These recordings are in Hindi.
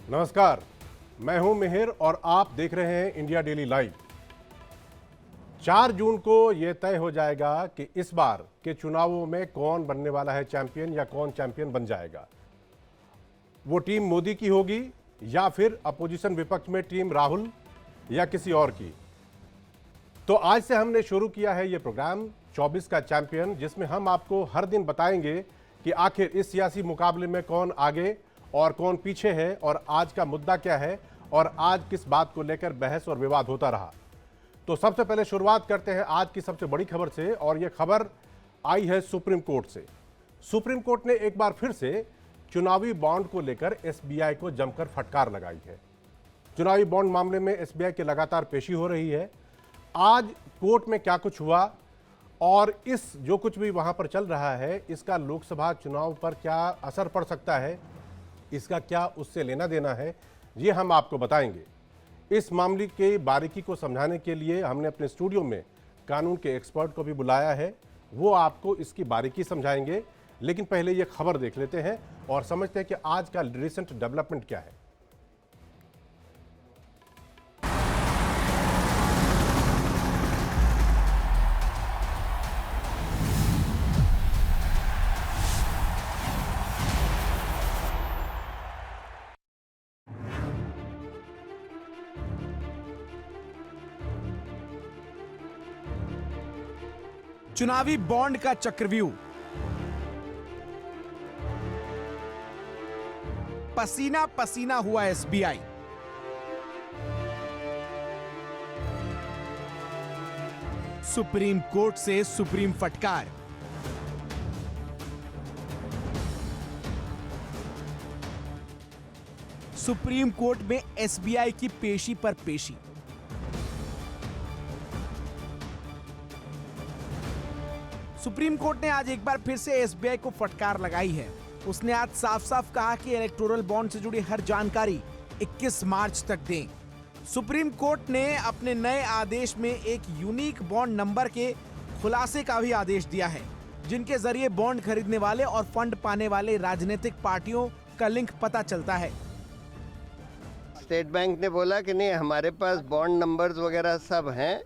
नमस्कार, मैं हूं मिहिर और आप देख रहे हैं इंडिया डेली लाइव। 4 जून को यह तय हो जाएगा कि इस बार के चुनावों में कौन बनने वाला है चैंपियन या कौन चैंपियन बन जाएगा। वो टीम मोदी की होगी या फिर अपोजिशन विपक्ष में टीम राहुल या किसी और की। तो आज से हमने शुरू किया है ये प्रोग्राम 24 का चैंपियन, जिसमें हम आपको हर दिन बताएंगे कि आखिर इस सियासी मुकाबले में कौन आगे और कौन पीछे है और आज का मुद्दा क्या है और आज किस बात को लेकर बहस और विवाद होता रहा। तो सबसे पहले शुरुआत करते हैं आज की सबसे बड़ी खबर से, और यह खबर आई है सुप्रीम कोर्ट से। सुप्रीम कोर्ट ने एक बार फिर से चुनावी बॉन्ड को लेकर एसबीआई को जमकर फटकार लगाई है। चुनावी बॉन्ड मामले में एसबीआई की लगातार पेशी हो रही है। आज कोर्ट में क्या कुछ हुआ और इस जो कुछ भी वहां पर चल रहा है, इसका लोकसभा चुनाव पर क्या असर पड़ सकता है, इसका क्या उससे लेना देना है, ये हम आपको बताएंगे। इस मामले की बारीकी को समझाने के लिए हमने अपने स्टूडियो में कानून के एक्सपर्ट को भी बुलाया है। वो आपको इसकी बारीकी समझाएंगे, लेकिन पहले ये खबर देख लेते हैं और समझते हैं कि आज का रिसेंट डेवलपमेंट क्या है। चुनावी बॉन्ड का चक्रव्यूह, पसीना पसीना हुआ एसबीआई। सुप्रीम कोर्ट से सुप्रीम फटकार। सुप्रीम कोर्ट में एसबीआई की पेशी पर पेशी। सुप्रीम कोर्ट ने आज एक बार फिर से एसबीआई को फटकार लगाई है। उसने आज साफ साफ कहा कि इलेक्टोरल बॉन्ड से जुड़ी हर जानकारी 21 मार्च तक दें। सुप्रीम कोर्ट ने अपने नए आदेश में एक यूनिक बॉन्ड नंबर के खुलासे का भी आदेश दिया है, जिनके जरिए बॉन्ड खरीदने वाले और फंड पाने वाले राजनीतिक पार्टियों का लिंक पता चलता है। स्टेट बैंक ने बोला कि नहीं, हमारे पास बॉन्ड नंबर्स वगैरह सब हैं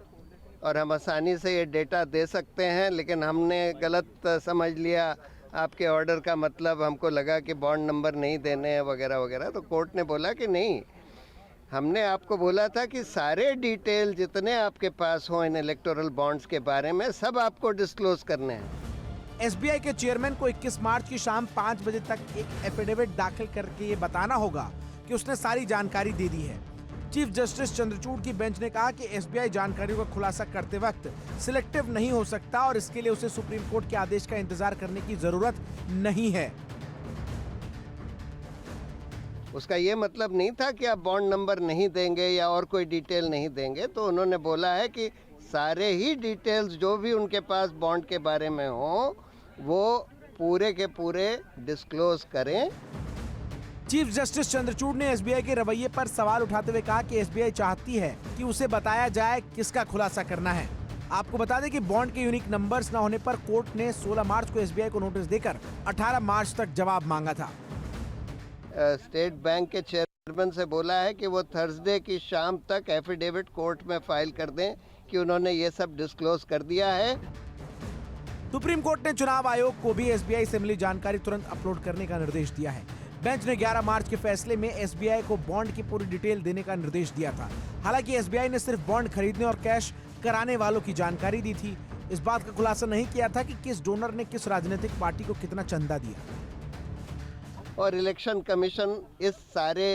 और हम आसानी से ये डेटा दे सकते हैं, लेकिन हमने गलत समझ लिया आपके ऑर्डर का मतलब। हमको लगा कि बॉन्ड नंबर नहीं देने हैं वगैरह वगैरह। तो कोर्ट ने बोला कि नहीं, हमने आपको बोला था कि सारे डिटेल जितने आपके पास हों इन इलेक्टोरल बॉन्ड्स के बारे में, सब आपको डिस्क्लोज करने हैं। एसबीआई के चेयरमैन को 21 मार्च की शाम 5 बजे तक एक एफिडेविट दाखिल करके ये बताना होगा कि उसने सारी जानकारी दे दी है। चीफ जस्टिस चंद्रचूड़ की बेंच ने कहा कि एसबीआई जानकारियों का खुलासा करते वक्त सिलेक्टिव नहीं हो सकता और इसके लिए उसे सुप्रीम कोर्ट के आदेश का इंतजार करने की जरूरत नहीं है। उसका ये मतलब नहीं था कि आप बॉन्ड नंबर नहीं देंगे या और कोई डिटेल नहीं देंगे। तो उन्होंने बोला है कि सारे ही डिटेल्स जो भी उनके पास बॉन्ड के बारे में हो, वो पूरे के पूरे डिस्क्लोज करें। चीफ जस्टिस चंद्रचूड़ ने एसबीआई के रवैये पर सवाल उठाते हुए कहा कि एसबीआई चाहती है कि उसे बताया जाए किसका खुलासा करना है। आपको बता दें कि बॉन्ड के यूनिक नंबर्स न होने पर कोर्ट ने 16 मार्च को एसबीआई को नोटिस देकर 18 मार्च तक जवाब मांगा था। स्टेट बैंक के चेयरमैन से बोला है कि वो थर्सडे की शाम तक एफिडेविट कोर्ट में फाइल कर दें कि उन्होंने ये सब डिस्क्लोज कर दिया है। सुप्रीम कोर्ट ने चुनाव आयोग को भी एसबीआई से मिली जानकारी तुरंत अपलोड करने का निर्देश दिया है। बेंच ने 11 मार्च के फैसले में एसबीआई को बॉन्ड की पूरी डिटेल देने का निर्देश दिया था। हालांकि एसबीआई ने सिर्फ बॉन्ड खरीदने और कैश कराने वालों की जानकारी दी थी। इस बात का खुलासा नहीं किया था कि किस डोनर ने किस राजनीतिक पार्टी को कितना चंदा दिया। और इलेक्शन कमीशन इस सारे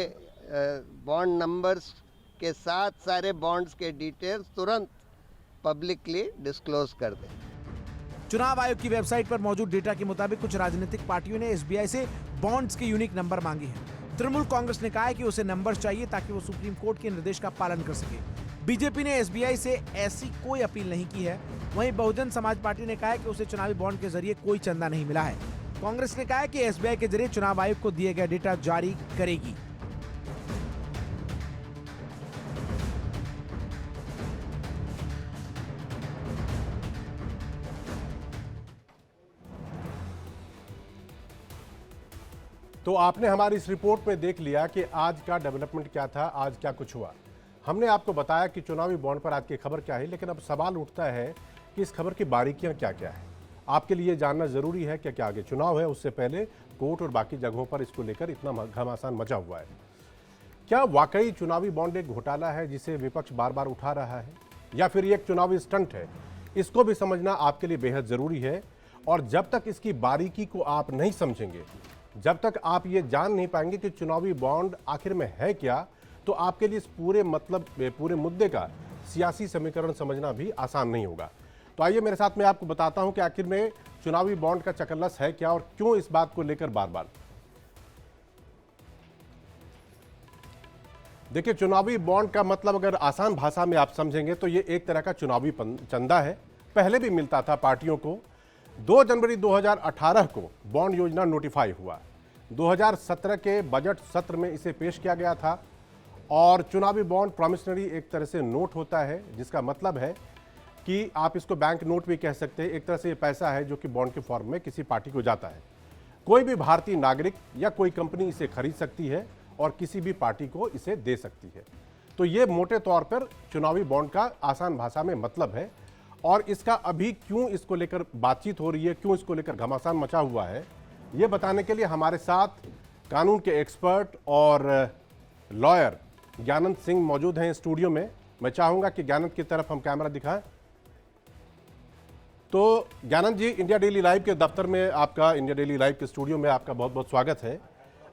बॉन्ड नंबर्स के साथ सारे बॉन्ड्स के डिटेल्स तुरंत पब्लिकली डिस्क्लोज कर दें। चुनाव आयोग की वेबसाइट पर मौजूद डेटा के मुताबिक कुछ राजनीतिक पार्टियों ने एसबीआई से बॉन्ड्स के यूनिक नंबर मांगे हैं। तृणमूल कांग्रेस ने कहा है कि उसे नंबर चाहिए ताकि वो सुप्रीम कोर्ट के निर्देश का पालन कर सके। बीजेपी ने एसबीआई से ऐसी कोई अपील नहीं की है। वहीं बहुजन समाज पार्टी ने कहा है कि उसे चुनावी बॉन्ड के जरिए कोई चंदा नहीं मिला है। कांग्रेस ने कहा है कि एसबीआई के जरिए चुनाव आयोग को दिए गए डेटा जारी करेगी। तो तो आपने हमारी इस रिपोर्ट में देख लिया कि आज का डेवलपमेंट क्या था, आज क्या कुछ हुआ। हमने आपको बताया कि चुनावी बॉन्ड पर आज की खबर क्या है, लेकिन अब सवाल उठता है कि इस खबर की बारीकियां क्या क्या है। आपके लिए जानना जरूरी है कि क्या आगे चुनाव है, उससे पहले कोर्ट और बाकी जगहों पर इसको लेकर इतना घमासान मचा हुआ है। क्या वाकई चुनावी बॉन्ड एक घोटाला है जिसे विपक्ष बार बार उठा रहा है, या फिर ये एक चुनावी स्टंट है? इसको भी समझना आपके लिए बेहद जरूरी है। और जब तक इसकी बारीकी को आप नहीं समझेंगे, जब तक आप ये जान नहीं पाएंगे कि चुनावी बॉन्ड आखिर में है क्या, तो आपके लिए इस पूरे मुद्दे का सियासी समीकरण समझना भी आसान नहीं होगा। तो आइए मेरे साथ मैं आपको बताता हूं कि आखिर में चुनावी बॉन्ड का चकल्लस है क्या और क्यों इस बात को लेकर बार बार। देखिए, चुनावी बॉन्ड का मतलब अगर आसान भाषा में आप समझेंगे तो ये एक तरह का चुनावी चंदा है। पहले भी मिलता था पार्टियों को। 2 जनवरी 2018 को बॉन्ड योजना नोटिफाई हुआ। 2017 के बजट सत्र में इसे पेश किया गया था। और चुनावी बॉन्ड प्रॉमिसनरी एक तरह से नोट होता है, जिसका मतलब है कि आप इसको बैंक नोट भी कह सकते हैं। एक तरह से ये पैसा है जो कि बॉन्ड के फॉर्म में किसी पार्टी को जाता है। कोई भी भारतीय नागरिक या कोई कंपनी इसे खरीद सकती है और किसी भी पार्टी को इसे दे सकती है। तो ये मोटे तौर पर चुनावी बॉन्ड का आसान भाषा में मतलब है। और इसका अभी क्यों इसको लेकर बातचीत हो रही है, क्यों इसको लेकर घमासान मचा हुआ है, ये बताने के लिए हमारे साथ कानून के एक्सपर्ट और लॉयर ज्ञानंद सिंह मौजूद हैं स्टूडियो में। मैं चाहूंगा कि ज्ञानंद की तरफ हम कैमरा दिखाएं। तो ज्ञानंद जी, इंडिया डेली लाइव के दफ्तर में आपका, इंडिया डेली लाइव के स्टूडियो में आपका बहुत बहुत स्वागत है।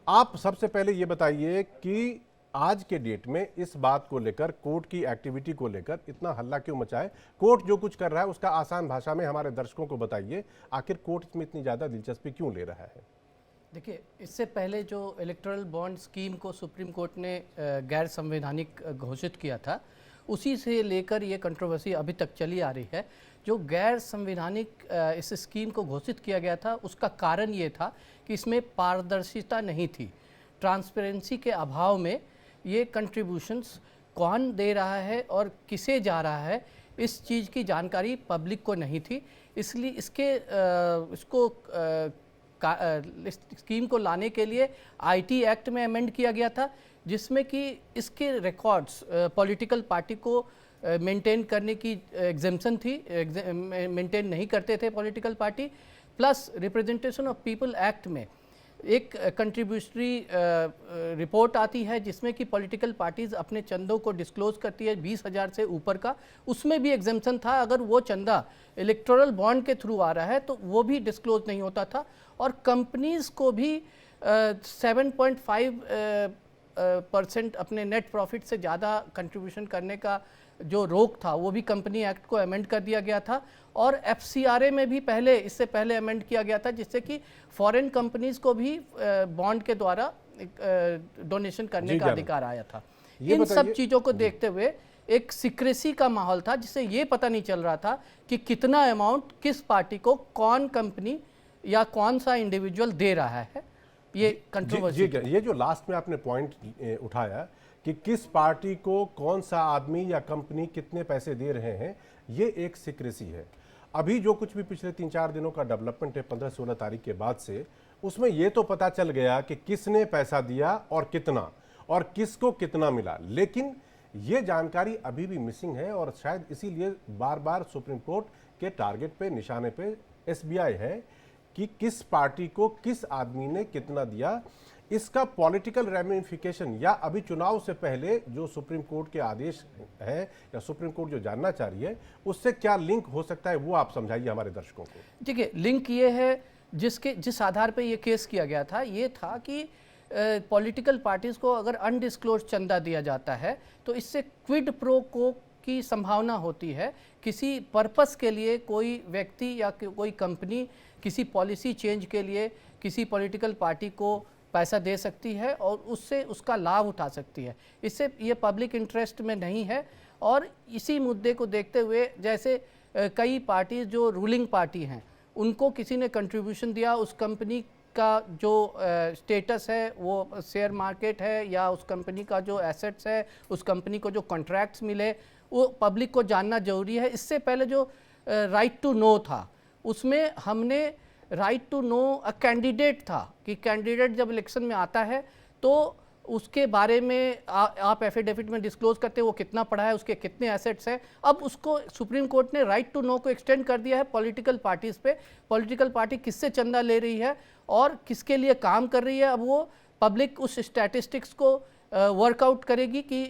आप सबसे पहले ये बताइए कि आज के डेट में इस बात को लेकर, कोर्ट की एक्टिविटी को लेकर इतना हल्ला क्यों मचा है? कोर्ट जो कुछ कर रहा है उसका आसान भाषा में हमारे दर्शकों को बताइए। आखिर कोर्ट इसमें इतनी ज़्यादा दिलचस्पी क्यों ले रहा है? देखिए, इससे पहले जो इलेक्टोरल बॉन्ड स्कीम को सुप्रीम कोर्ट ने गैर संवैधानिक घोषित किया था, उसी से लेकर ये कंट्रोवर्सी अभी तक चली आ रही है। जो गैर संवैधानिक इस स्कीम को घोषित किया गया था, उसका कारण ये था कि इसमें पारदर्शिता नहीं थी। ट्रांसपेरेंसी के अभाव में ये कंट्रीब्यूशंस कौन दे रहा है और किसे जा रहा है, इस चीज़ की जानकारी पब्लिक को नहीं थी। इसलिए इसको स्कीम को लाने के लिए आईटी एक्ट में अमेंड किया गया था, जिसमें कि इसके रिकॉर्ड्स पॉलिटिकल पार्टी को मेंटेन करने की एग्जेम्पशन थी, मेंटेन नहीं करते थे political party. Plus representation of people act में एक कंट्रीब्यूटरी रिपोर्ट आती है जिसमें कि पॉलिटिकल पार्टीज अपने चंदों को डिस्क्लोज करती है 20,000 से ऊपर का। उसमें भी एग्जेम्पशन था, अगर वो चंदा इलेक्टोरल बॉन्ड के थ्रू आ रहा है तो वो भी डिस्क्लोज नहीं होता था। और कंपनीज को भी 7.5% अपने नेट प्रॉफिट से ज़्यादा कंट्रीब्यूशन करने का जो रोक था, वो भी कंपनी एक्ट को अमेंड कर दिया गया था। और एफसीआरए में भी इससे पहले अमेंड किया गया था, जिससे कि फॉरेन कंपनीज को भी बॉन्ड के द्वारा डोनेशन करने का अधिकार आया था। इन सब चीज़ों को देखते हुए एक सीक्रेसी का माहौल था, जिससे ये पता नहीं चल रहा था कि कितना अमाउंट किस पार्टी को कौन कंपनी या कौन सा इंडिविजुअल दे रहा है। ये कंट्रोवर्सी। ये जो लास्ट में आपने पॉइंट उठाया कि किस पार्टी को कौन सा आदमी या कंपनी कितने पैसे दे रहे हैं, ये एक सीक्रेसी है। अभी जो कुछ भी पिछले 3-4 दिनों का डेवलपमेंट है 15-16 तारीख के बाद से, उसमें ये तो पता चल गया कि किसने पैसा दिया और कितना, और किसको कितना मिला। लेकिन ये जानकारी अभी भी मिसिंग है और शायद इसीलिए बार बार सुप्रीम कोर्ट के टारगेट पे, निशाने पे एसबीआई है कि किस पार्टी को किस आदमी ने कितना दिया। इसका पॉलिटिकल रेमिफिकेशन या अभी चुनाव से पहले जो सुप्रीम कोर्ट के आदेश है या सुप्रीम कोर्ट जो जानना चाह रही है, उससे क्या लिंक हो सकता है, वो आप समझाइए हमारे दर्शकों को। देखिए, लिंक ये है जिस आधार पे ये केस किया गया था, ये था कि पॉलिटिकल पार्टीज को अगर अनडिस्क्लोज चंदा दिया जाता है तो इससे क्विड प्रो को की संभावना होती है। किसी पर्पस के लिए कोई व्यक्ति या कोई कंपनी किसी पॉलिसी चेंज के लिए किसी पॉलिटिकल पार्टी को पैसा दे सकती है और उससे उसका लाभ उठा सकती है। इससे ये पब्लिक इंटरेस्ट में नहीं है। और इसी मुद्दे को देखते हुए जैसे कई पार्टी जो रूलिंग पार्टी हैं, उनको किसी ने कंट्रीब्यूशन दिया, उस कंपनी का जो स्टेटस है वो शेयर मार्केट है या उस कंपनी का जो एसेट्स है, उस कंपनी को जो कॉन्ट्रैक्ट्स मिले, वो पब्लिक को जानना जरूरी है। इससे पहले जो राइट टू नो था, उसमें हमने right to know a candidate था कि कैंडिडेट जब इलेक्शन में आता है तो उसके बारे में आप एफिडेविट में डिस्क्लोज करते हैं वो कितना पढ़ा है, उसके कितने एसेट्स हैं। अब उसको सुप्रीम कोर्ट ने राइट टू नो को एक्सटेंड कर दिया है पॉलिटिकल पार्टीज पे। पॉलिटिकल पार्टी किससे चंदा ले रही है और किसके लिए काम कर रही है, अब वो पब्लिक उस स्टैटिस्टिक्स को वर्कआउट करेगी कि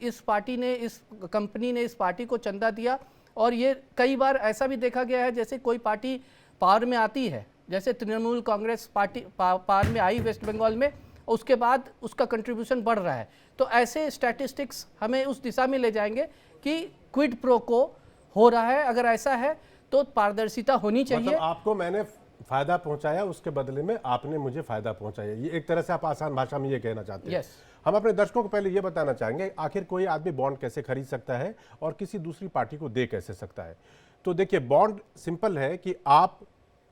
इस पार्टी ने, इस कंपनी ने इस पार्टी को चंदा दिया। और ये कई बार ऐसा भी देखा गया है, जैसे कोई पार्टी पावर में आती है, जैसे तृणमूल कांग्रेस पार्टी पावर में आई वेस्ट बंगाल में, उसके बाद उसका कंट्रीब्यूशन बढ़ रहा है। तो ऐसे स्टैटिस्टिक्स हमें उस दिशा में ले जाएंगे कि क्विड प्रो को हो रहा है। अगर ऐसा है तो पारदर्शिता होनी चाहिए। मतलब आपको मैंने फायदा पहुंचाया, उसके बदले में आपने मुझे फायदा पहुंचाया, ये एक तरह से आप आसान भाषा में ये कहना चाहते हैं। Yes. हम अपने दर्शकों को पहले ये बताना चाहेंगे आखिर कोई आदमी बॉन्ड कैसे खरीद सकता है और किसी दूसरी पार्टी को दे कैसे सकता है। तो देखिए, बॉन्ड सिंपल है कि आप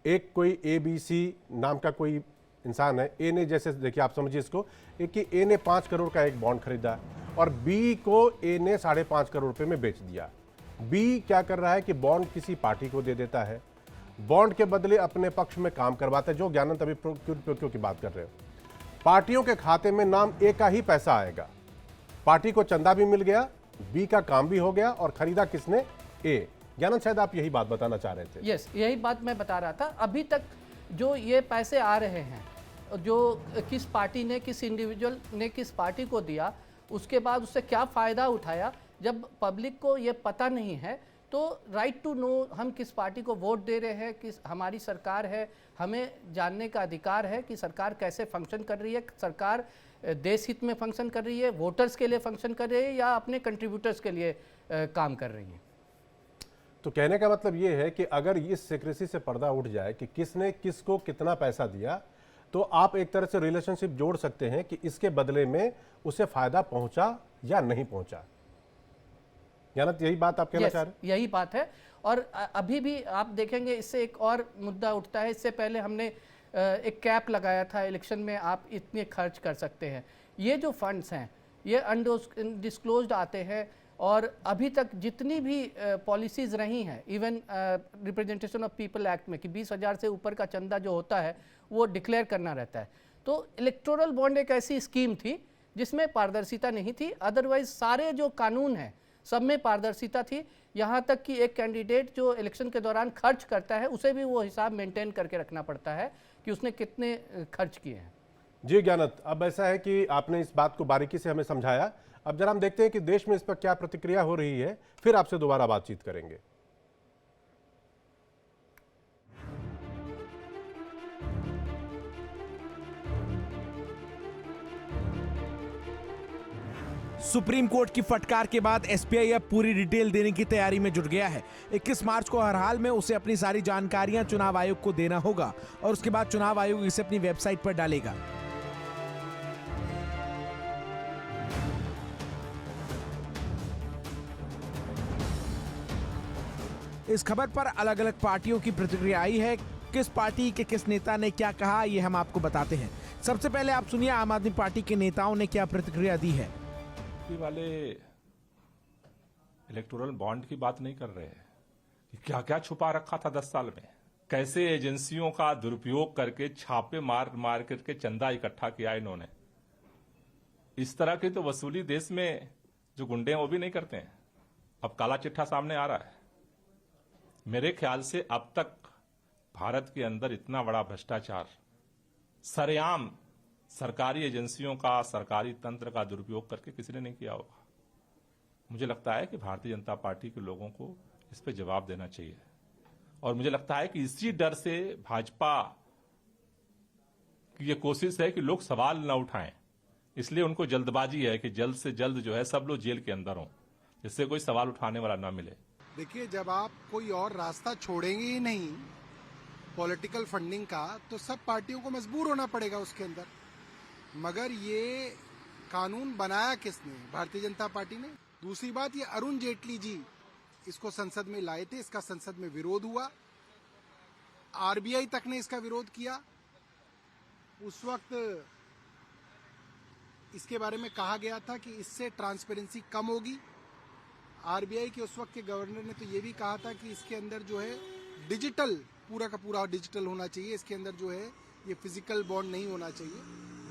एक कोई ABC नाम का कोई इंसान है, ए ने, जैसे देखिए आप समझिए इसको, एक कि ए ने 5 करोड़ का एक बॉन्ड खरीदा और बी को ए ने 5.5 करोड़ रुपए में बेच दिया। बी क्या कर रहा है कि बॉन्ड किसी पार्टी को दे देता है, बॉन्ड के बदले अपने पक्ष में काम करवाता है, जो ज्ञानंद अभी क्यों की बात कर रहे हो। पार्टियों के खाते में नाम ए का ही पैसा आएगा, पार्टी को चंदा भी मिल गया, बी का काम भी हो गया और खरीदा किसने? ए। ज्ञानंद, शायद आप यही बात बताना चाह रहे थे। यस, यही बात मैं बता रहा था। अभी तक जो ये पैसे आ रहे हैं, जो किस पार्टी ने, किस इंडिविजुअल ने किस पार्टी को दिया, उसके बाद उससे क्या फ़ायदा उठाया, जब पब्लिक को ये पता नहीं है तो राइट टू नो हम किस पार्टी को वोट दे रहे हैं, किस हमारी सरकार है, हमें जानने का अधिकार है कि सरकार कैसे फंक्शन कर रही है, सरकार देश हित में फंक्शन कर रही है, वोटर्स के लिए फंक्शन कर रही है या अपने कंट्रीब्यूटर्स के लिए काम कर रही है। तो कहने का मतलब ये है कि अगर इस सीक्रेसी से पर्दा उठ जाए कि किसने किसको कितना पैसा दिया, तो आप एक तरह से रिलेशनशिप जोड़ सकते हैं कि इसके बदले में उसे फायदा पहुंचा या नहीं पहुंचा। यानी यही बात आप कहना चाह रहे हैं? यही बात है। और अभी भी आप देखेंगे, इससे एक और मुद्दा उठता है। इससे पहले हमने एक कैप लगाया था इलेक्शन में, आप इतने खर्च कर सकते हैं। ये जो फंड्स हैं ये अनडिस्क्लोज्ड आते हैं और अभी तक जितनी भी पॉलिसीज़ रही हैं, even representation of people act में कि 20,000 से ऊपर का चंदा जो होता है वो डिक्लेयर करना रहता है। तो इलेक्टोरल बॉन्ड एक ऐसी स्कीम थी जिसमें पारदर्शिता नहीं थी, अदरवाइज सारे जो कानून हैं सब में पारदर्शिता थी। यहाँ तक कि एक कैंडिडेट जो इलेक्शन के दौरान खर्च करता है उसे भी वो हिसाब मेंटेन करके रखना पड़ता है कि उसने कितने खर्च किए हैं। जी ज्ञानत, अब ऐसा है कि आपने इस बात को बारीकी से हमें समझाया। अब जरा हम देखते हैं कि देश में इस पर क्या प्रतिक्रिया हो रही है, फिर आपसे दोबारा बातचीत करेंगे। सुप्रीम कोर्ट की फटकार के बाद एसबीआई अब पूरी डिटेल देने की तैयारी में जुट गया है। 21 मार्च को हर हाल में उसे अपनी सारी जानकारियां चुनाव आयोग को देना होगा और उसके बाद चुनाव आयोग इसे अपनी वेबसाइट पर डालेगा। इस खबर पर अलग अलग पार्टियों की प्रतिक्रिया आई है। किस पार्टी के किस नेता ने क्या कहा, ये हम आपको बताते हैं। सबसे पहले आप सुनिए आम आदमी पार्टी के नेताओं ने क्या प्रतिक्रिया दी है। वाले इलेक्टोरल बॉन्ड की बात नहीं कर रहे हैं कि क्या क्या छुपा रखा था 10 साल में, कैसे एजेंसियों का दुरुपयोग करके छापे मार करके चंदा इकट्ठा किया इन्होंने। इस तरह की तो वसूली देश में जो गुंडे हैं वो भी नहीं करते हैं। अब काला चिट्ठा सामने आ रहा है। मेरे ख्याल से अब तक भारत के अंदर इतना बड़ा भ्रष्टाचार, सरेआम सरकारी एजेंसियों का, सरकारी तंत्र का दुरुपयोग करके किसी ने नहीं किया होगा। मुझे लगता है कि भारतीय जनता पार्टी के लोगों को इस पे जवाब देना चाहिए और मुझे लगता है कि इसी डर से भाजपा की ये कोशिश है कि लोग सवाल न उठाएं, इसलिए उनको जल्दबाजी है कि जल्द से जल्द जो है सब लोग जेल के अंदर हों, जिससे कोई सवाल उठाने वाला ना मिले। देखिए, जब आप कोई और रास्ता छोड़ेंगे ही नहीं पॉलिटिकल फंडिंग का, तो सब पार्टियों को मजबूर होना पड़ेगा उसके अंदर। मगर ये कानून बनाया किसने? भारतीय जनता पार्टी ने। दूसरी बात, ये अरुण जेटली जी इसको संसद में लाए थे, इसका संसद में विरोध हुआ, आरबीआई तक ने इसका विरोध किया। उस वक्त इसके बारे में कहा गया था कि इससे ट्रांसपेरेंसी कम होगी। आरबीआई के उस वक्त के गवर्नर ने तो ये भी कहा था कि इसके अंदर जो है डिजिटल पूरा का पूरा डिजिटल होना चाहिए, इसके अंदर जो है ये फिजिकल बॉन्ड नहीं होना चाहिए।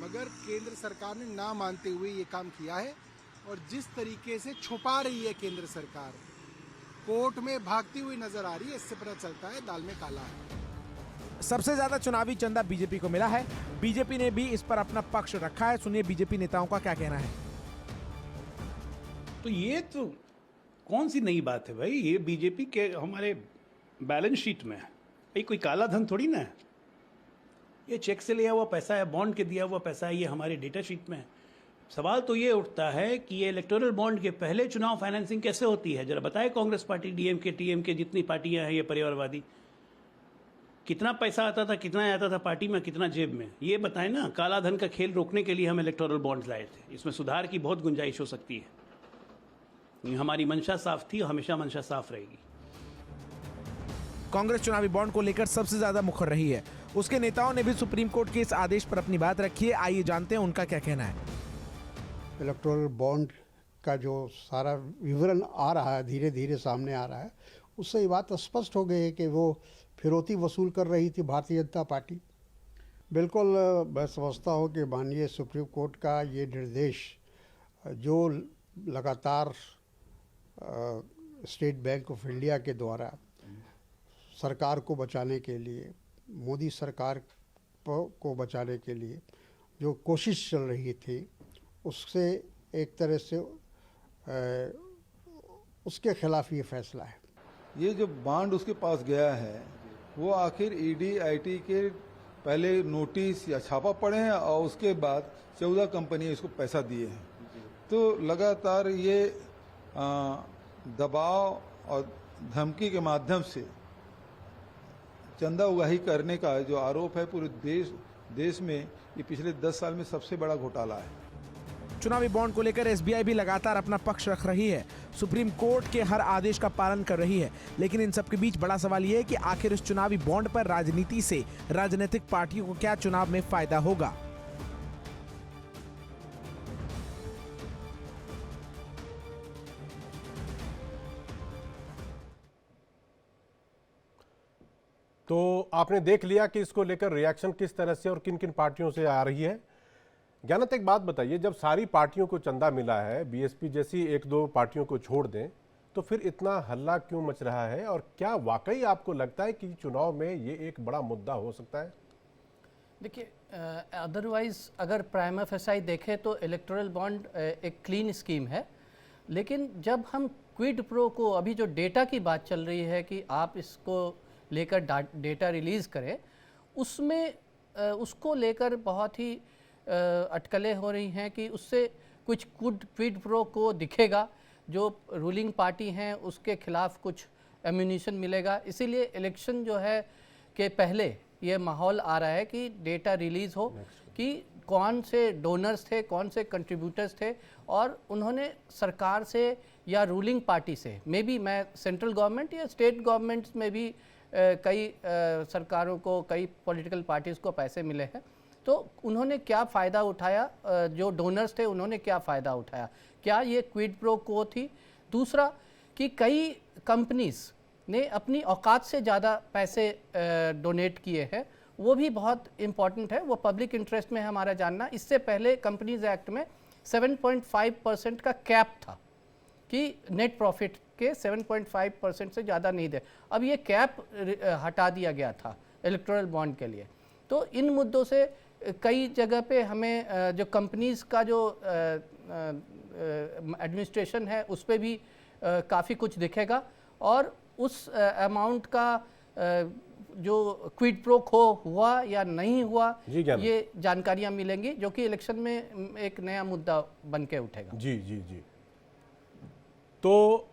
मगर केंद्र सरकार ने ना मानते हुए ये काम किया है और जिस तरीके से छुपा रही है केंद्र सरकार, कोर्ट में भागती हुई नजर आ रही है, इससे पता चलता है दाल में काला है। सबसे ज्यादा चुनावी चंदा बीजेपी को मिला है। बीजेपी ने भी इस पर अपना पक्ष रखा है। सुनिए बीजेपी नेताओं का क्या कहना है। तो ये तो कौन सी नई बात है भाई, ये बीजेपी के हमारे बैलेंस शीट में है। भाई कोई काला धन थोड़ी ना है, ये चेक से लिया हुआ पैसा है, बॉन्ड के दिया हुआ पैसा है, ये हमारे डेटा शीट में है। सवाल तो ये उठता है कि ये इलेक्टोरल बॉन्ड के पहले चुनाव फाइनेंसिंग कैसे होती है, जरा बताए कांग्रेस पार्टी, डीएमके, टीएमके, जितनी पार्टियां हैं ये परिवारवादी, कितना पैसा आता था, कितना आता था पार्टी में, कितना जेब में, ये बताएं ना। काला धन का खेल रोकने के लिए हम इलेक्टोरल बॉन्ड्स लाए थे, इसमें सुधार की बहुत गुंजाइश हो सकती है। हमारी मंशा साफ थी, हमेशा मंशा साफ रहेगी। कांग्रेस चुनावी बॉन्ड को लेकर सबसे ज्यादा मुखर रही है। उसके नेताओं ने भी सुप्रीम कोर्ट के इस आदेश पर अपनी बात रखी है। आइए जानते हैं उनका क्या कहना है। इलेक्टोरल बॉन्ड का जो सारा विवरण आ रहा है, धीरे धीरे सामने आ रहा है, उससे ये बात स्पष्ट हो गई है कि वो फिरौती वसूल कर रही थी भारतीय जनता पार्टी। बिल्कुल मैं समझता हूँ कि माननीय सुप्रीम कोर्ट का ये निर्देश जो लगातार स्टेट बैंक ऑफ इंडिया के द्वारा सरकार को बचाने के लिए, मोदी सरकार को बचाने के लिए जो कोशिश चल रही थी, उससे एक तरह से उसके खिलाफ ये फैसला है। ये जो बॉन्ड उसके पास गया है वो आखिर ईडी आईटी के पहले नोटिस या छापा पड़े हैं और उसके बाद 14 कंपनी इसको पैसा दिए हैं। तो लगातार ये दबाव और धमकी के माध्यम से चंदा उगाही करने का जो आरोप है पूरे देश में, ये पिछले 10 साल में सबसे बड़ा घोटाला है। चुनावी बॉन्ड को लेकर एसबीआई भी लगातार अपना पक्ष रख रही है, सुप्रीम कोर्ट के हर आदेश का पालन कर रही है। लेकिन इन सब के बीच बड़ा सवाल यह है कि आखिर इस चुनावी बॉन्ड पर राजनीति से राजनीतिक पार्टियों को क्या चुनाव में फायदा होगा। तो आपने देख लिया कि इसको लेकर रिएक्शन किस तरह से और किन किन पार्टियों से आ रही है। ज्ञानत, एक बात बताइए, जब सारी पार्टियों को चंदा मिला है, बीएसपी जैसी एक दो पार्टियों को छोड़ दें, तो फिर इतना हल्ला क्यों मच रहा है? और क्या वाकई आपको लगता है कि चुनाव में ये एक बड़ा मुद्दा हो सकता है? देखिए, अदरवाइज अगर प्राइमा फेसाई देखें तो इलेक्टोरल बॉन्ड एक क्लीन स्कीम है। लेकिन जब हम क्विड प्रो को, अभी जो डेटा की बात चल रही है कि आप इसको लेकर डेटा रिलीज़ करें, उसमें उसको लेकर बहुत ही अटकलें हो रही हैं कि उससे कुछ क्विड प्रो को दिखेगा, जो रूलिंग पार्टी हैं उसके खिलाफ कुछ एम्यूनिशन मिलेगा। इसीलिए इलेक्शन जो है के पहले ये माहौल आ रहा है कि डेटा रिलीज़ हो कि कौन से डोनर्स थे, कौन से कंट्रीब्यूटर्स थे, और उन्होंने सरकार से या रूलिंग पार्टी से, मे बी मैं सेंट्रल गवर्नमेंट या स्टेट गवर्नमेंट्स में भी कई सरकारों को, कई पॉलिटिकल पार्टीज़ को पैसे मिले हैं, तो उन्होंने क्या फ़ायदा उठाया, जो डोनर्स थे उन्होंने क्या फ़ायदा उठाया, क्या ये क्विड प्रो को थी। दूसरा कि कई कंपनीज़ ने अपनी औकात से ज़्यादा पैसे डोनेट किए हैं, वो भी बहुत इम्पॉर्टेंट है, वो पब्लिक इंटरेस्ट में है हमारा जानना। इससे पहले कंपनीज एक्ट में 7.5% का कैप था कि नेट प्रॉफिट के 7.5% से ज़्यादा नहीं दे। अब ये कैप हटा दिया गया था इलेक्टोरल बॉन्ड के लिए। तो इन मुद्दों से कई जगह पे हमें जो कंपनीज का जो एडमिनिस्ट्रेशन है उस पर भी काफ़ी कुछ दिखेगा, और उस अमाउंट का जो क्विड प्रो खो हुआ या नहीं हुआ, ये जानकारियां मिलेंगी, जो कि इलेक्शन में एक नया मुद्दा बन के उठेगा। जी जी जी। तो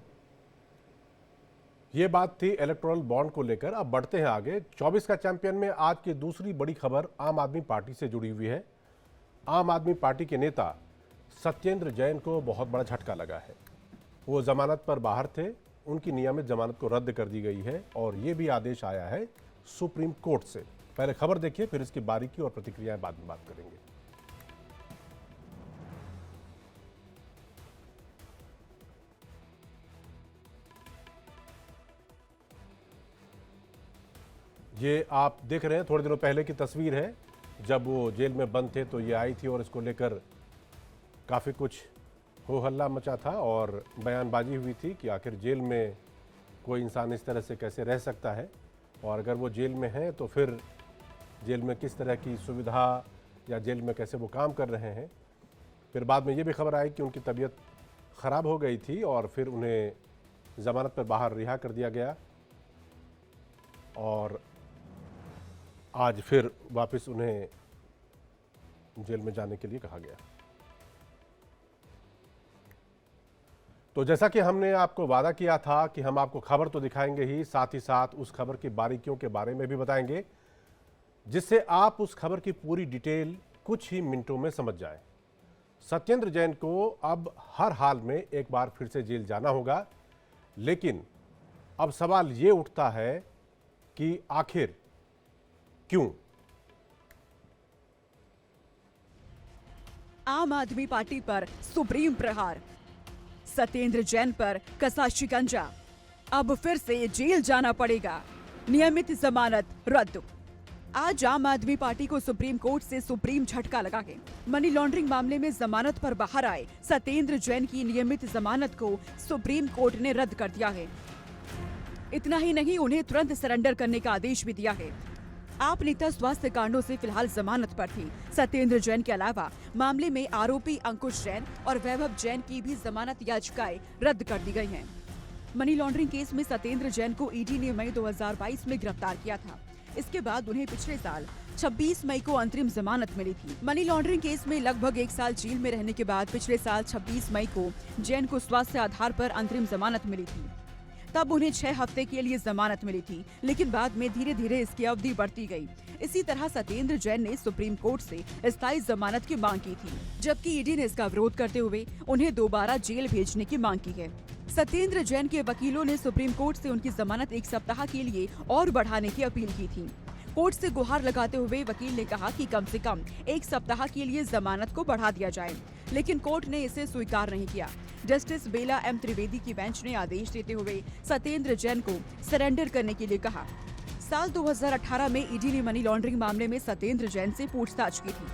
ये बात थी इलेक्टोरल बॉन्ड को लेकर। अब बढ़ते हैं आगे। 24 का चैंपियन में आज की दूसरी बड़ी खबर आम आदमी पार्टी से जुड़ी हुई है। आम आदमी पार्टी के नेता सत्येंद्र जैन को बहुत बड़ा झटका लगा है। वो जमानत पर बाहर थे, उनकी नियमित जमानत को रद्द कर दी गई है, और ये भी आदेश आया है सुप्रीम कोर्ट से। पहले खबर देखिए, फिर इसकी बारीकी और प्रतिक्रियाएं बाद में बात करेंगे। ये आप देख रहे हैं थोड़े दिनों पहले की तस्वीर है, जब वो जेल में बंद थे तो ये आई थी और इसको लेकर काफ़ी कुछ हो हल्ला मचा था और बयानबाजी हुई थी कि आखिर जेल में कोई इंसान इस तरह से कैसे रह सकता है, और अगर वो जेल में हैं तो फिर जेल में किस तरह की सुविधा या जेल में कैसे वो काम कर रहे हैं। फिर बाद में ये भी खबर आई कि उनकी तबीयत ख़राब हो गई थी और फिर उन्हें ज़मानत पर बाहर रिहा कर दिया गया और आज फिर वापस उन्हें जेल में जाने के लिए कहा गया। तो जैसा कि हमने आपको वादा किया था कि हम आपको खबर तो दिखाएंगे ही, साथ ही साथ उस खबर की बारीकियों के बारे में भी बताएंगे, जिससे आप उस खबर की पूरी डिटेल कुछ ही मिनटों में समझ जाएं। सत्येंद्र जैन को अब हर हाल में एक बार फिर से जेल जाना होगा, लेकिन अब सवाल ये उठता है कि आखिर क्यों? आम आदमी पार्टी पर सुप्रीम प्रहार, सत्येंद्र जैन पर कसा शिकंजा, अब फिर से जेल जाना पड़ेगा, नियमित जमानत रद्द। आज आम आदमी पार्टी को सुप्रीम कोर्ट से सुप्रीम झटका लगा है। मनी लॉन्ड्रिंग मामले में जमानत पर बाहर आए सत्येंद्र जैन की नियमित जमानत को सुप्रीम कोर्ट ने रद्द कर दिया है। इतना ही नहीं, उन्हें तुरंत सरेंडर करने का आदेश भी दिया है। आप नेता स्वास्थ्य कारणों से फिलहाल जमानत पर थी। सत्येंद्र जैन के अलावा मामले में आरोपी अंकुश जैन और वैभव जैन की भी जमानत याचिकाएं रद्द कर दी गई हैं। मनी लॉन्ड्रिंग केस में सत्येंद्र जैन को ईडी ने मई 2022 में गिरफ्तार किया था। इसके बाद उन्हें पिछले साल 26 मई को अंतरिम जमानत मिली थी। मनी लॉन्ड्रिंग केस में लगभग 1 साल जेल में रहने के बाद पिछले साल 26 मई को जैन को स्वास्थ्य आधार पर अंतरिम जमानत मिली थी। तब उन्हें 6 हफ्ते के लिए जमानत मिली थी, लेकिन बाद में धीरे धीरे इसकी अवधि बढ़ती गई। इसी तरह सत्येंद्र जैन ने सुप्रीम कोर्ट से स्थायी जमानत की मांग की थी, जबकि ईडी ने इसका विरोध करते हुए उन्हें दोबारा जेल भेजने की मांग की है। सत्येंद्र जैन के वकीलों ने सुप्रीम कोर्ट से उनकी जमानत 1 सप्ताह के लिए और बढ़ाने की अपील की थी। कोर्ट से गुहार लगाते हुए वकील ने कहा कि कम से कम 1 सप्ताह के लिए जमानत को बढ़ा दिया जाए, लेकिन कोर्ट ने इसे स्वीकार नहीं किया। जस्टिस बेला एम त्रिवेदी की बेंच ने आदेश देते हुए सत्येंद्र जैन को सरेंडर करने के लिए कहा। साल 2018 में ईडी ने मनी लॉन्ड्रिंग मामले में सत्येंद्र जैन से पूछताछ की थी।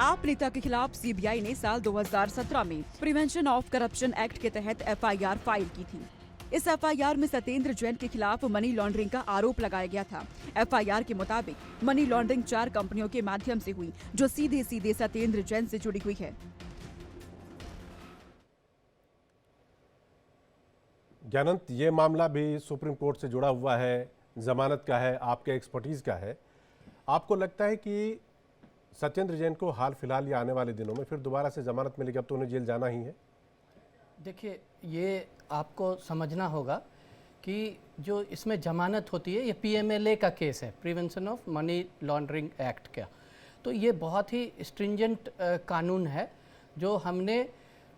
आप नेता के खिलाफ सीबीआई ने साल 2017 में प्रिवेंशन ऑफ करप्शन एक्ट के तहत एफआईआर फाइल की थी। इस एफआईआर में सत्येंद्र जैन के खिलाफ मनी लॉन्ड्रिंग का आरोप लगाया गया था। एफआईआर के मुताबिक मनी लॉन्ड्रिंग 4 कंपनियों के माध्यम से हुई, जो सीधे सीधे सत्येंद्र जैन से जुड़ी हुई है। ज्ञानंत, ये मामला भी सुप्रीम कोर्ट से जुड़ा हुआ है, जमानत का है, आपके एक्सपर्टीज का है। आपको लगता है कि सत्येंद्र जैन को हाल फिलहाल या आने वाले दिनों में फिर दोबारा से जमानत मिलेगी, अब तो उन्हें जेल जाना ही है? देखिए, ये आपको समझना होगा कि जो इसमें जमानत होती है, ये पीएमएलए का केस है, prevention of money laundering act का। तो ये बहुत ही स्ट्रिंजेंट कानून है, जो हमने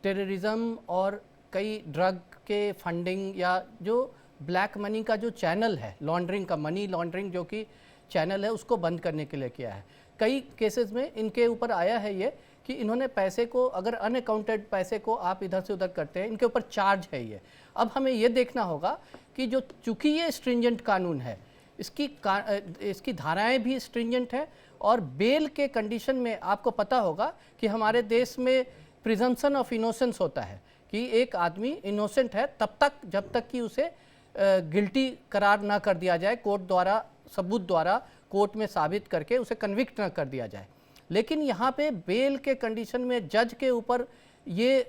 टेररिज्म और कई ड्रग के फंडिंग या जो ब्लैक मनी का जो चैनल है, लॉन्ड्रिंग का, मनी लॉन्ड्रिंग जो कि चैनल है, उसको बंद करने के लिए किया है। कई केसेस में इनके ऊपर आया है ये कि इन्होंने पैसे को, अगर अनअकाउंटेड पैसे को आप इधर से उधर करते हैं, इनके ऊपर चार्ज है ये। अब हमें ये देखना होगा कि जो चूंकि ये स्ट्रिंजेंट कानून है, इसकी धाराएं भी स्ट्रिंजेंट है, और बेल के कंडीशन में आपको पता होगा कि हमारे देश में प्रिजम्पशन ऑफ इनोसेंस होता है कि एक आदमी इनोसेंट है तब तक जब तक कि उसे गिल्टी करार ना कर दिया जाए, कोर्ट द्वारा, सबूत द्वारा कोर्ट में साबित करके उसे कन्विक्ट ना कर दिया जाए। लेकिन यहाँ पे बेल के कंडीशन में जज के ऊपर ये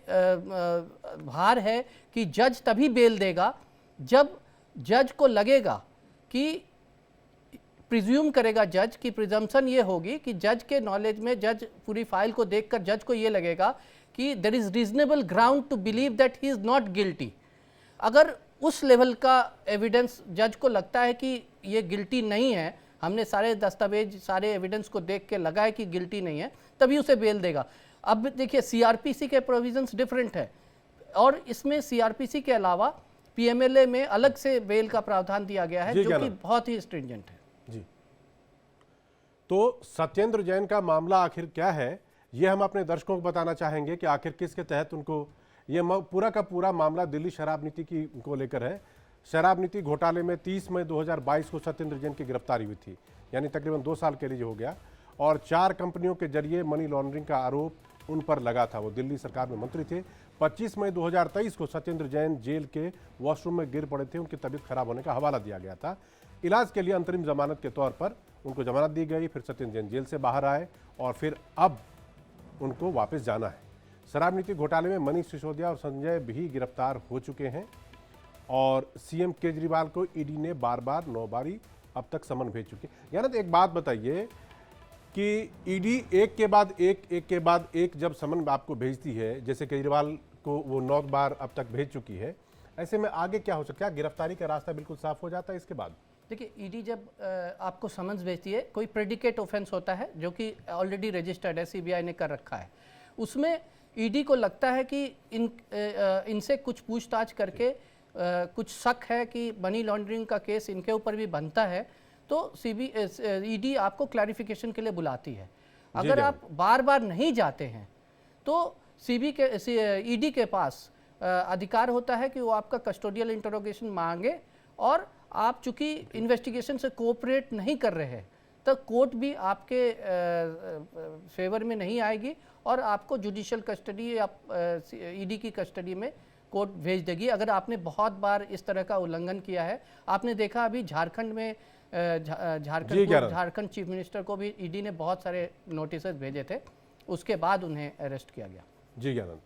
भार है कि जज तभी बेल देगा जब जज को लगेगा कि, प्रिज्यूम करेगा जज की प्रिजम्पशन ये होगी कि जज के नॉलेज में, जज पूरी फाइल को देखकर जज को ये लगेगा कि there is reasonable ground to believe that he is not guilty. अगर उस लेवल का एविडेंस जज को लगता है कि ये गिल्टी नहीं है, हमने सारे दस्तावेज, सारे एविडेंस को देख के लगा है कि गिल्टी नहीं है, तभी उसे बेल देगा। अब देखिए, सीआरपीसी के प्रोविजंस डिफरेंट है, और इसमें सीआरपीसी के अलावा पीएमएलए में अलग से बेल का प्रावधान दिया गया है, जो कि बहुत ही स्ट्रिंजेंट है। जी, तो सत्येंद्र जैन का मामला आखिर क्या है, ये हम अपने दर्शकों को बताना चाहेंगे कि आखिर किसके तहत उनको, ये पूरा का पूरा मामला दिल्ली शराब नीति की को लेकर है। शराब नीति घोटाले में 30 मई 2022 को सत्येंद्र जैन की गिरफ्तारी हुई थी, यानी तकरीबन 2 साल के लिए हो गया। और 4 कंपनियों के जरिए मनी लॉन्ड्रिंग का आरोप उन पर लगा था। वो दिल्ली सरकार में मंत्री थे। 25 मई 2023 को सत्येंद्र जैन जेल के वॉशरूम में गिर पड़े थे। उनकी तबीयत खराब होने का हवाला दिया गया था। इलाज के लिए अंतरिम जमानत के तौर पर उनको जमानत दी गई। फिर सत्येंद्र जैन जेल से बाहर आए और फिर अब उनको वापस जाना है। शराब नीति घोटाले में मनीष सिसोदिया और संजय भी गिरफ्तार हो चुके हैं और सीएम केजरीवाल को ईडी ने बार बार 9 बारी अब तक समन भेज चुकी है। यानी तो एक बात बताइए कि ईडी एक के बाद एक जब समन आपको भेजती है, जैसे केजरीवाल को वो 9 बार अब तक भेज चुकी है, ऐसे में आगे क्या हो सकता है? गिरफ्तारी का रास्ता बिल्कुल साफ हो जाता है इसके बाद? देखिए, ईडी जब आपको समन्स भेजती है, कोई प्रेडिकेट ऑफेंस होता है जो कि ऑलरेडी रजिस्टर्ड है, सीबीआई ने कर रखा है, उसमें ईडी को लगता है कि इनसे कुछ पूछताछ करके कुछ शक है कि मनी लॉन्ड्रिंग का केस इनके ईपर भी बनता है, तो ईडी आपको क्लैरिफिकेशन के लिए बुलाती है। अगर आप बार बार नहीं जाते हैं तो ईडी के पास अधिकार होता है कि वो आपका कस्टोडियल इंटरोगेशन मांगे, और आप चूंकि इन्वेस्टिगेशन से कोऑपरेट नहीं कर रहे हैं तो कोर्ट भी आपके फेवर में नहीं आएगी और आपको जुडिशियल कस्टडी या ईडी की कस्टडी में कोर्ट भेज देगी अगर आपने बहुत बार इस तरह का उल्लंघन किया है। आपने देखा अभी झारखंड में झारखंड चीफ मिनिस्टर को भी ईडी ने बहुत सारे नोटिस भेजे थे, उसके बाद उन्हें अरेस्ट किया गया। जी ज्ञानंद,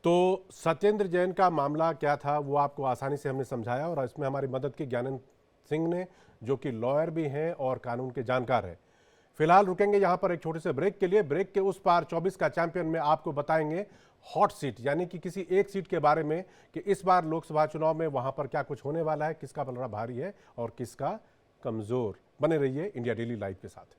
तो सत्येंद्र जैन का मामला क्या था वो आपको आसानी से हमने समझाया और इसमें हमारी मदद की ज्ञानंद सिंह ने, जो कि लॉयर भी हैं और कानून के जानकार हैं। फिलहाल रुकेंगे यहाँ पर एक छोटे से ब्रेक के लिए। ब्रेक के उस पार 24 का चैंपियन में आपको बताएंगे हॉट सीट, यानी कि किसी एक सीट के बारे में कि इस बार लोकसभा चुनाव में वहां पर क्या कुछ होने वाला है, किसका पलड़ा भारी है और किसका कमजोर। बने रहिए इंडिया डेली लाइव के साथ।